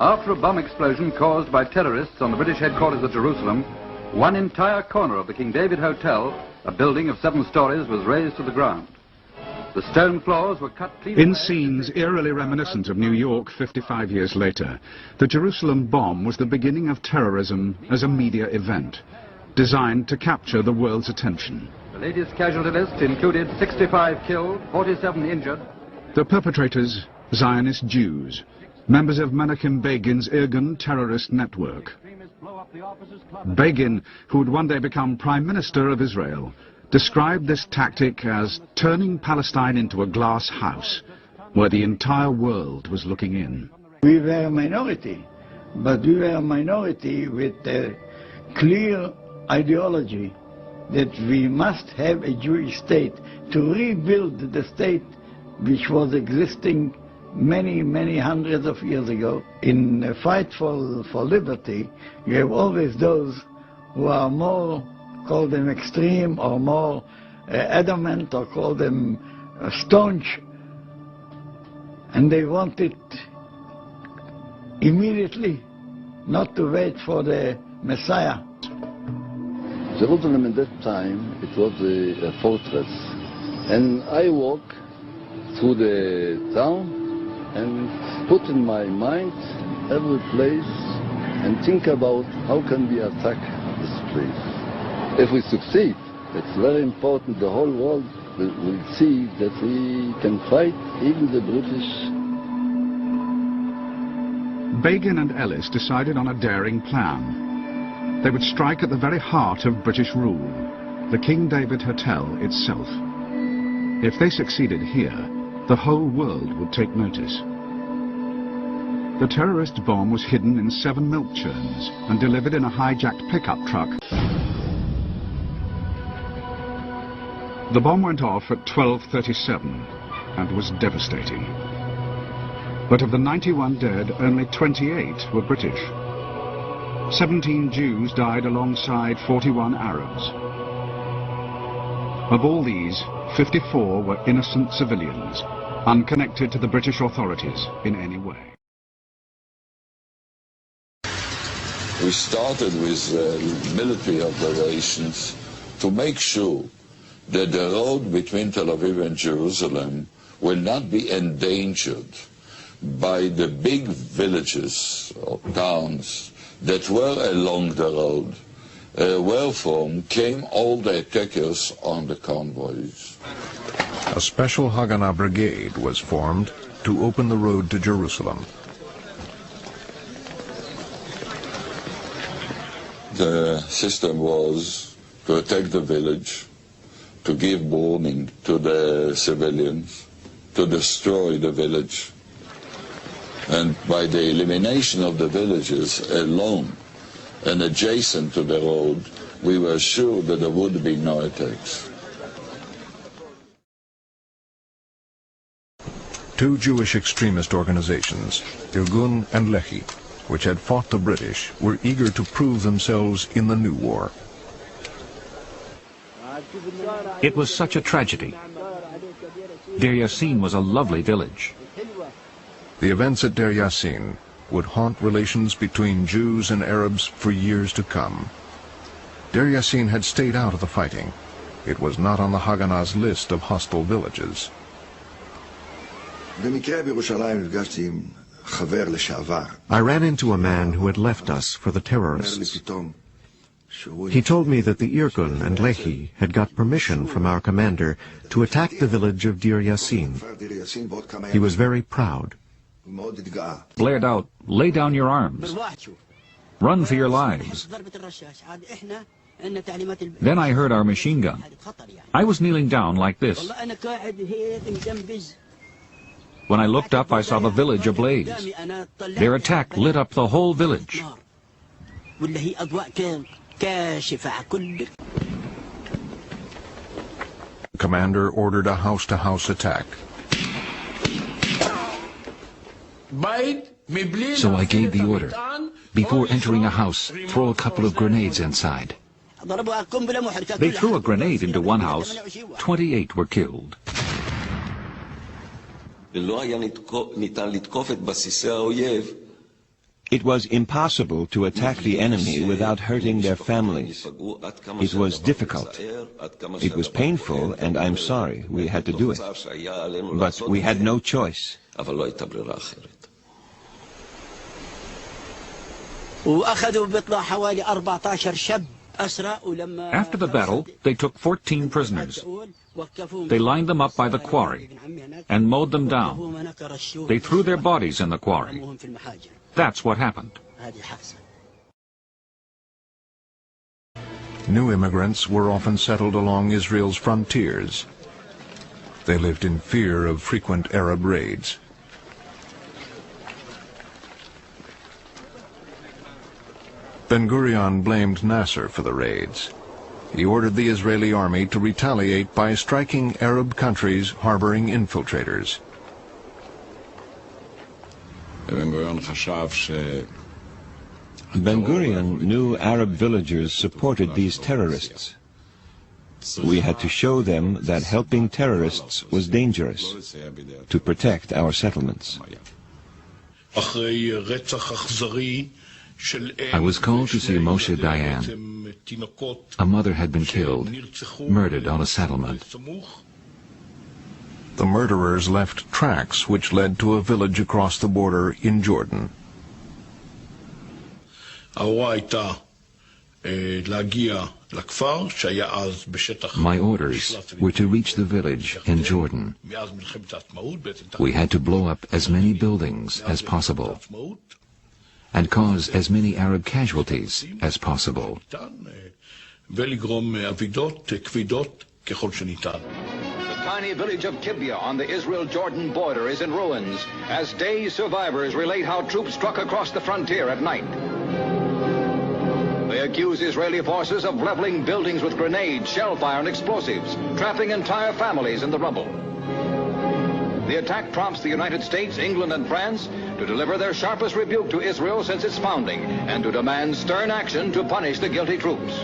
After a bomb explosion caused by terrorists on the British headquarters at Jerusalem, one entire corner of the King David Hotel, a building of 7 stories, was razed to the ground. The stone floors were cut clean. In scenes eerily reminiscent of New York 55 years later, the Jerusalem bomb was the beginning of terrorism as a media event, designed to capture the world's attention. The latest casualty list included 65 killed, 47 injured. The perpetrators, Zionist Jews, members of Menachem Begin's Irgun terrorist network. Begin, who would one day become Prime Minister of Israel, described this tactic as turning Palestine into a glass house, where the entire world was looking in. We were a minority, but we were a minority with a clear ideology that we must have a Jewish state to rebuild the state which was existing many hundreds of years ago. In a fight for liberty, you have always those who are more, call them extreme, or more adamant, or call them staunch, and they want it immediately, not to wait for the Messiah. Jerusalem at that time, it was a fortress, and I walk through the town and put in my mind every place and think about how can we attack this place. If we succeed, it's very important the whole world will see that we can fight even the British. Begin and Ellis decided on a daring plan. They would strike at the very heart of British rule, the King David Hotel itself. If they succeeded here, the whole world would take notice. The terrorist bomb was hidden in 7 milk churns and delivered in a hijacked pickup truck. The bomb went off at 12:37 and was devastating. But of the 91 dead, only 28 were British. 17 Jews died alongside 41 Arabs. Of all these, 54 were innocent civilians, unconnected to the British authorities in any way. We started with military operations to make sure that the road between Tel Aviv and Jerusalem will not be endangered by the big villages or towns that were along the road, wherefrom came all the attackers on the convoys. A special Haganah brigade was formed to open the road to Jerusalem. The system was to attack the village, to give warning to the civilians, to destroy the village. And by the elimination of the villages alone and adjacent to the road, we were sure that there would be no attacks. 2 Jewish extremist organizations, Irgun and Lehi, which had fought the British, were eager to prove themselves in the new war. It was such a tragedy. Deir Yassin was a lovely village. The events at Deir Yassin would haunt relations between Jews and Arabs for years to come. Deir Yassin had stayed out of the fighting. It was not on the Haganah's list of hostile villages. I ran into a man who had left us for the terrorists. He told me that the Irgun and Lehi had got permission from our commander to attack the village of Deir Yassin. He was very proud. Blared out, "Lay down your arms. Run for your lives." Then I heard our machine gun. I was kneeling down like this. When I looked up, I saw the village ablaze. Their attack lit up the whole village. The commander ordered a house-to-house attack. So I gave the order. Before entering a house, throw a couple of grenades inside. They threw a grenade into one house. 28 were killed. It was impossible to attack the enemy without hurting their families. It was difficult. It was painful, and I'm sorry we had to do it. But we had no choice. After the battle, they took 14 prisoners. They lined them up by the quarry and mowed them down. They threw their bodies in the quarry. That's what happened. New immigrants were often settled along Israel's frontiers. They lived in fear of frequent Arab raids. Ben-Gurion blamed Nasser for the raids. He ordered the Israeli army to retaliate by striking Arab countries harboring infiltrators. Ben-Gurion knew Arab villagers supported these terrorists. We had to show them that helping terrorists was dangerous, to protect our settlements. I was called to see Moshe Dayan. A mother had been killed, murdered on a settlement. The murderers left tracks which led to a village across the border in Jordan. My orders were to reach the village in Jordan. We had to blow up as many buildings as possible and cause as many Arab casualties as possible. The tiny village of Tibia on the Israel-Jordan border is in ruins as dazed survivors relate how troops struck across the frontier at night. They accuse Israeli forces of leveling buildings with grenades, shellfire, and explosives, trapping entire families in the rubble. The attack prompts the United States, England, and France to deliver their sharpest rebuke to Israel since its founding and to demand stern action to punish the guilty troops.